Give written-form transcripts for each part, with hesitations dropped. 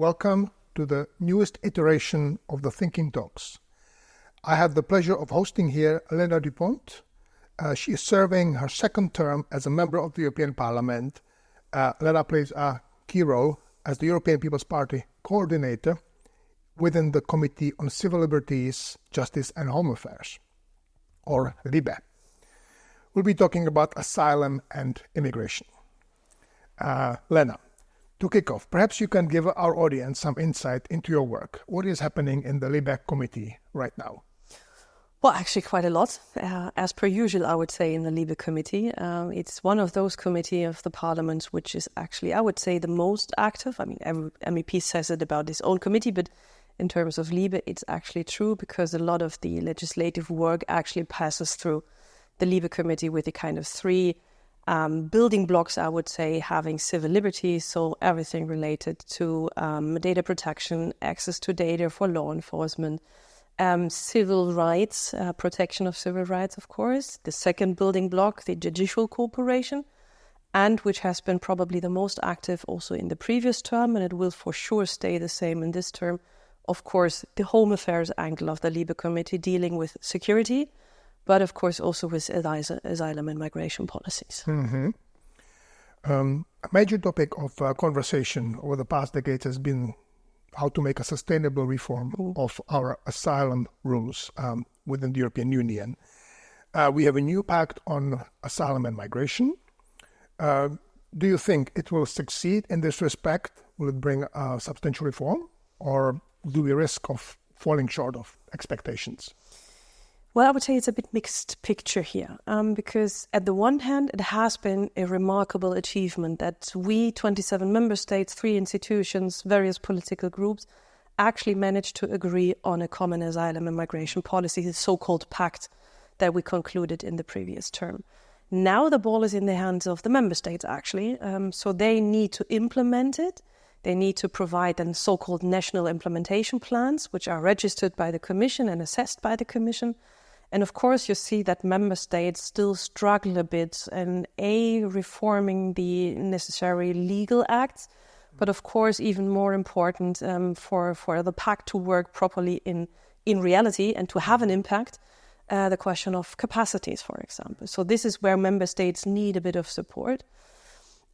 Welcome to the newest iteration of the Thinking Talks. I have the pleasure of hosting here Lena Düpont. She is serving her second term as a member of the European Parliament. Lena plays a key role as the European People's Party coordinator within the Committee on Civil Liberties, Justice and Home Affairs, or LIBE. We'll be talking about asylum and immigration. Lena, to kick off, perhaps you can give our audience some insight into your work. What is happening in the LIBE committee right now? Well, actually quite a lot. As per usual, I would say, in the LIBE committee. It's one of those committees of the parliament which is actually, I would say, the most active. I mean, every MEP says it about his own committee, but in terms of LIBE, it's actually true because a lot of the legislative work actually passes through the LIBE committee with the kind of three building blocks, I would say, having civil liberties, so everything related to data protection, access to data for law enforcement, civil rights, protection of civil rights, of course. The second building block, the judicial cooperation, and which has been probably the most active also in the previous term, and it will for sure stay the same in this term, of course, the home affairs angle of the LIBE committee dealing with security, but of course also with asylum and migration policies. Mm-hmm. A major topic of conversation over the past decades has been how to make a sustainable reform of our asylum rules within the European Union. We have a new pact on asylum and migration. Do you think it will succeed in this respect? Will it bring a substantial reform, or do we risk of falling short of expectations? Well, I would say it's a bit mixed picture here, because at the one hand, it has been a remarkable achievement that we, 27 member states, 3 institutions, various political groups, actually managed to agree on a common asylum and migration policy, the so-called Pact that we concluded in the previous term. Now the ball is in the hands of the member states, actually, so they need to implement it. They need to provide then so-called national implementation plans, which are registered by the Commission and assessed by the Commission. And of course, you see that member states still struggle a bit in reforming the necessary legal acts, but of course, even more important for the pact to work properly in reality and to have an impact, the question of capacities, for example. So this is where member states need a bit of support.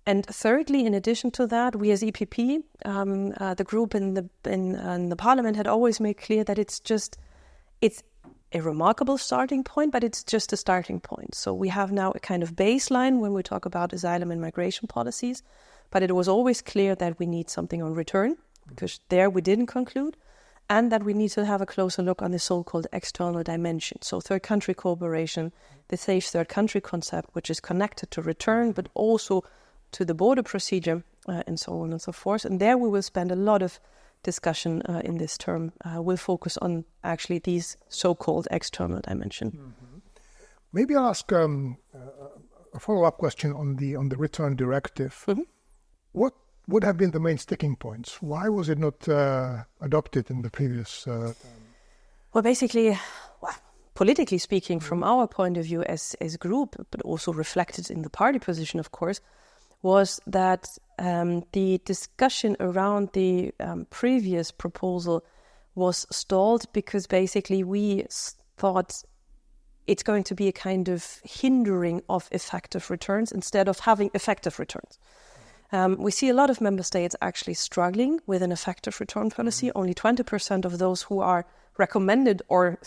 And thirdly, in addition to that, we as EPP, the group in the parliament, had always made clear that it's a remarkable starting point, but it's just a starting point. So we have now a kind of baseline when we talk about asylum and migration policies, but it was always clear that we need something on return, because there we didn't conclude, and that we need to have a closer look on the so-called external dimension. So third country cooperation, the safe third country concept, which is connected to return, but also to the border procedure, and so on and so forth. And there we will spend a lot of discussion in this term. We'll focus on actually these so-called external dimension. Mm-hmm. Maybe I'll ask a follow-up question on the return directive. Mm-hmm. What would have been the main sticking points? Why was it not adopted in the previous term? Well, basically, politically speaking, from our point of view as a group, but also reflected in the party position, of course, was that the discussion around the previous proposal was stalled because basically we thought it's going to be a kind of hindering of effective returns instead of having effective returns. We see a lot of member states actually struggling with an effective return policy. Only 20% of those who are recommended or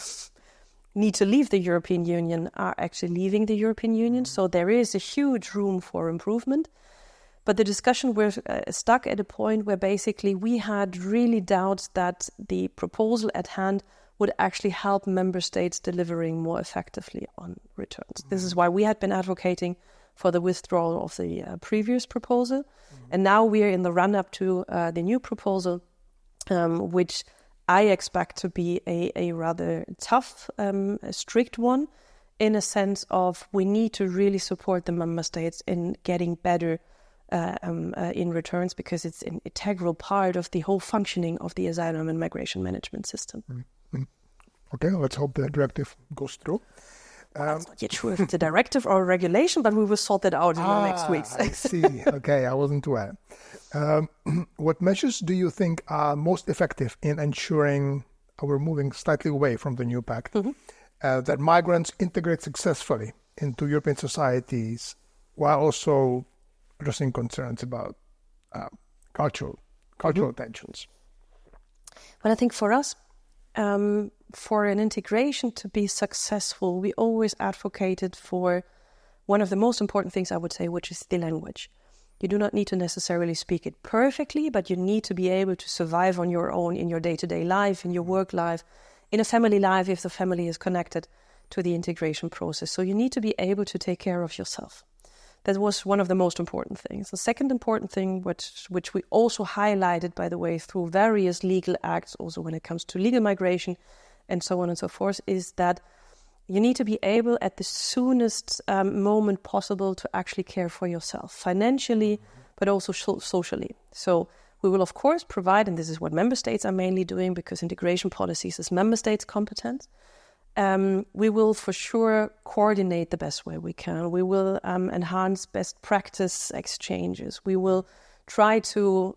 need to leave the European Union are actually leaving the European Union. So there is a huge room for improvement. But the discussion was stuck at a point where basically we had really doubts that the proposal at hand would actually help member states delivering more effectively on returns. Mm-hmm. This is why we had been advocating for the withdrawal of the previous proposal. Mm-hmm. And now we are in the run-up to the new proposal, which I expect to be a rather tough, strict one, in a sense of we need to really support the member states in getting better in returns, because it's an integral part of the whole functioning of the asylum and migration management system. Mm-hmm. Okay, let's hope the directive goes through. I'm not yet sure if it's a directive or a regulation, but we will sort that out in the next weeks. I see. Okay, I wasn't aware. What measures do you think are most effective in ensuring, we're moving slightly away from the new pact, that migrants integrate successfully into European societies while also addressing concerns about cultural tensions? Well, I think for us, for an integration to be successful, we always advocated for one of the most important things, I would say, which is the language. You do not need to necessarily speak it perfectly, but you need to be able to survive on your own in your day-to-day life, in your work life, in a family life, if the family is connected to the integration process. So you need to be able to take care of yourself. That was one of the most important things. The second important thing, which we also highlighted, by the way, through various legal acts, also when it comes to legal migration and so on and so forth, is that you need to be able at the soonest moment possible to actually care for yourself, financially, but also socially. So we will, of course, provide, and this is what member states are mainly doing, because integration policies is member states' competence. We will for sure coordinate the best way we can. We will enhance best practice exchanges. We will try to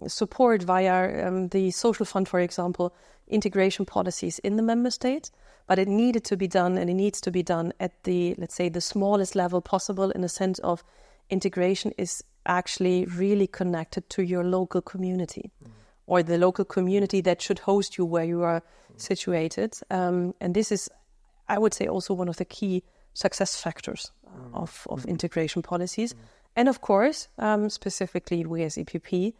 support via the social fund, for example, integration policies in the member states. But it needed to be done, and it needs to be done at the, let's say, the smallest level possible, in a sense of integration is actually really connected to your local community. Or the local community that should host you where you are situated. And this is, I would say, also one of the key success factors of integration policies. And of course, specifically we as EPP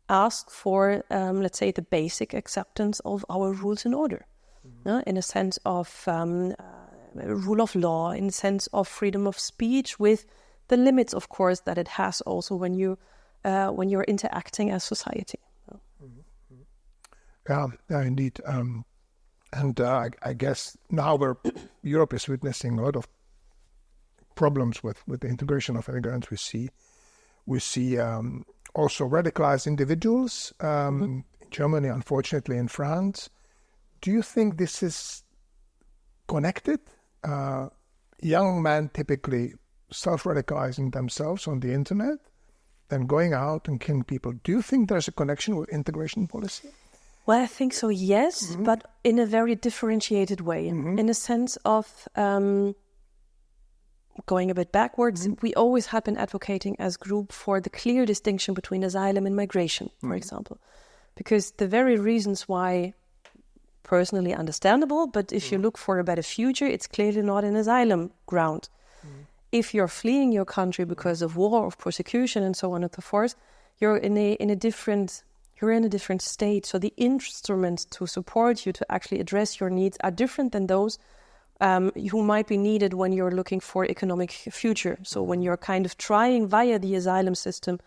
ask for, let's say, the basic acceptance of our rules and order, in a sense of rule of law, in a sense of freedom of speech, with the limits, of course, that it has also when you're interacting as society. Yeah, indeed. I guess now Europe is witnessing a lot of problems with the integration of immigrants. We see also radicalized individuals in Germany, unfortunately, in France. Do you think this is connected? Young men typically self-radicalizing themselves on the internet, then going out and killing people. Do you think there's a connection with integration policy? Well, I think so, yes, but in a very differentiated way. In a sense of going a bit backwards, we always have been advocating as group for the clear distinction between asylum and migration, for example. Because the very reasons why, personally understandable, but if you look for a better future, it's clearly not an asylum ground. If you're fleeing your country because of war, of persecution, and so on and so forth, you're in a different state. So the instruments to support you to actually address your needs are different than those who might be needed when you're looking for economic future. So when you're kind of trying via the asylum system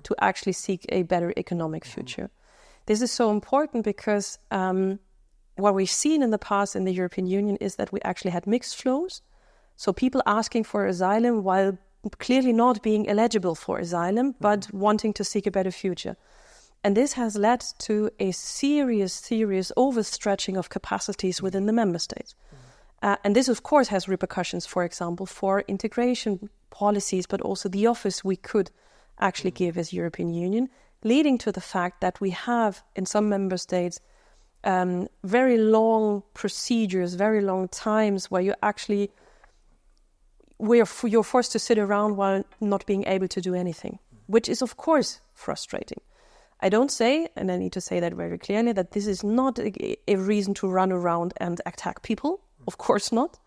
to actually seek a better economic future. This is so important because what we've seen in the past in the European Union is that we actually had mixed flows. So people asking for asylum while clearly not being eligible for asylum, but wanting to seek a better future. And this has led to a serious overstretching of capacities within the member states. And this, of course, has repercussions, for example, for integration policies, but also the office we could actually give as European Union, leading to the fact that we have, in some member states, very long procedures, very long times where you're forced to sit around while not being able to do anything, which is, of course, frustrating. I don't say, and I need to say that very clearly, that this is not a reason to run around and attack people. Of course not.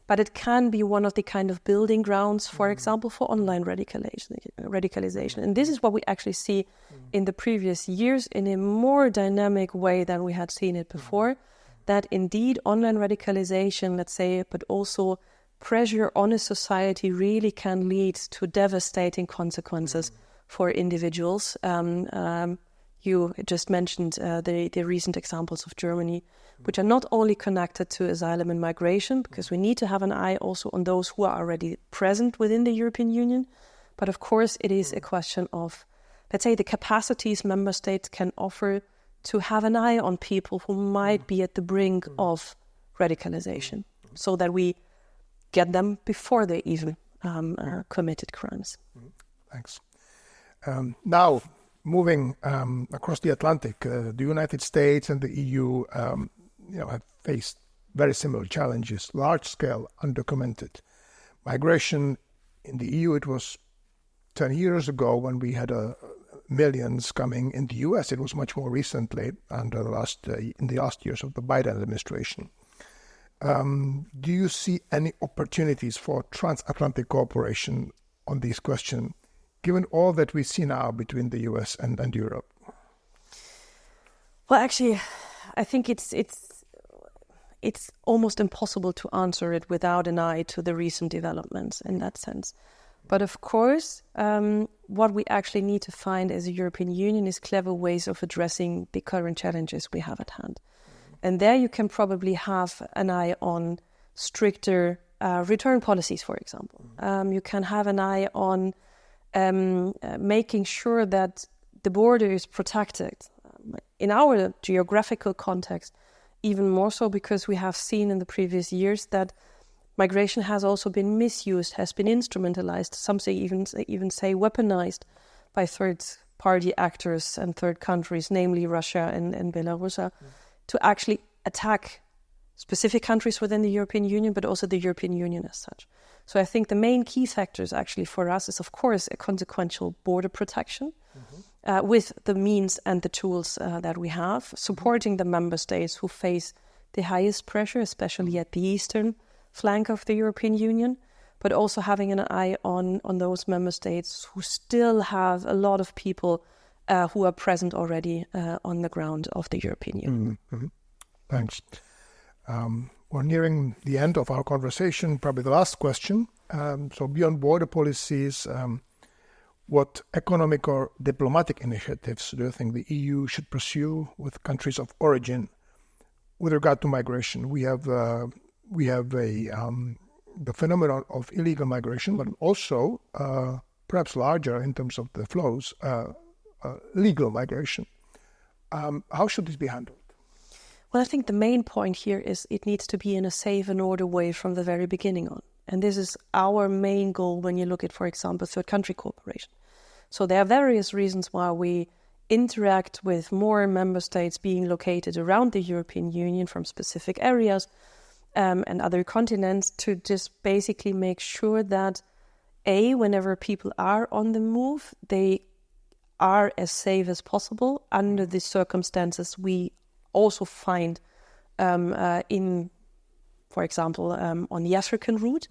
But it can be one of the kind of building grounds, for example, for online radicalization. And this is what we actually see in the previous years in a more dynamic way than we had seen it before, that indeed online radicalization, let's say, but also pressure on a society really can lead to devastating consequences for individuals. You just mentioned the recent examples of Germany, which are not only connected to asylum and migration, because we need to have an eye also on those who are already present within the European Union. But of course, it is a question of, let's say, the capacities member states can offer to have an eye on people who might be at the brink of radicalization, so that we get them before they even committed crimes. Thanks. Now, moving across the Atlantic, the United States and the EU have faced very similar challenges, large-scale, undocumented migration. In the EU, it was 10 years ago when we had millions coming. In the US, it was much more recently, under in the last years of the Biden administration. Do you see any opportunities for transatlantic cooperation on these questions, given all that we see now between the US and Europe? Well, actually, I think it's almost impossible to answer it without an eye to the recent developments in that sense. But of course, what we actually need to find as a European Union is clever ways of addressing the current challenges we have at hand. And there you can probably have an eye on stricter return policies, for example. You can have an eye on making sure that the border is protected. In our geographical context, even more so because we have seen in the previous years that migration has also been misused, has been instrumentalized, some say even say weaponized by third-party actors and third countries, namely Russia and Belarus, to actually attack specific countries within the European Union, but also the European Union as such. So I think the main key factors actually for us is, of course, a consequential border protection with the means and the tools that we have, supporting the member states who face the highest pressure, especially at the eastern flank of the European Union, but also having an eye on those member states who still have a lot of people who are present already on the ground of the European Union. Thanks. We're nearing the end of our conversation, probably the last question. So beyond border policies, what economic or diplomatic initiatives do you think the EU should pursue with countries of origin with regard to migration? We have the phenomenon of illegal migration, but also perhaps larger in terms of the flows, legal migration. How should this be handled? Well, I think the main point here is it needs to be in a safe and order way from the very beginning on. And this is our main goal when you look at, for example, third country cooperation. So there are various reasons why we interact with more member states being located around the European Union from specific areas and other continents to just basically make sure that, whenever people are on the move, they are as safe as possible under the circumstances we also find in, for example, on the African route.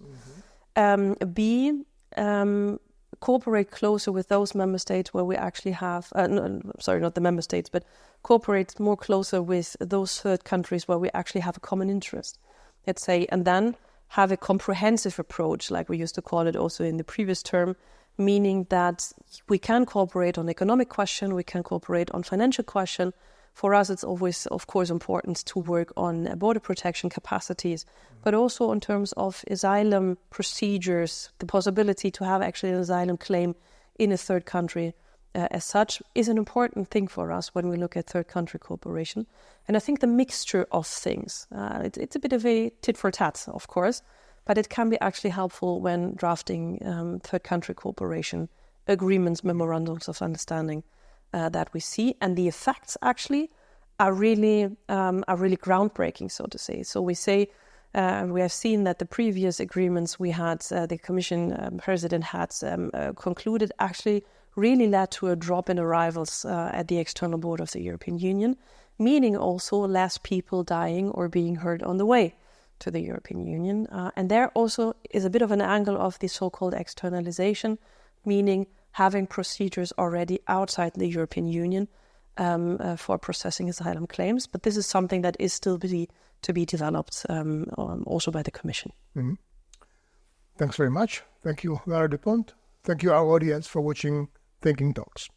Cooperate closer with those member states where we actually have, not the member states, but cooperate more closer with those third countries where we actually have a common interest, let's say, and then have a comprehensive approach, like we used to call it also in the previous term, meaning that we can cooperate on economic question, we can cooperate on financial question. For us, it's always, of course, important to work on border protection capacities, but also in terms of asylum procedures, the possibility to have actually an asylum claim in a third country as such is an important thing for us when we look at third country cooperation. And I think the mixture of things, it's a bit of a tit for tat, of course, but it can be actually helpful when drafting third country cooperation agreements, memorandums of understanding that we see, and the effects actually are really groundbreaking, so to say. So we say we have seen that the previous agreements we had, the Commission President had concluded, actually really led to a drop in arrivals at the external border of the European Union, meaning also less people dying or being hurt on the way to the European Union. And there also is a bit of an angle of the so-called externalization, meaning having procedures already outside the European Union for processing asylum claims. But this is something that is still to be developed also by the Commission. Thanks very much. Thank you, Lena Düpont. Thank you, our audience, for watching Thinking Talks.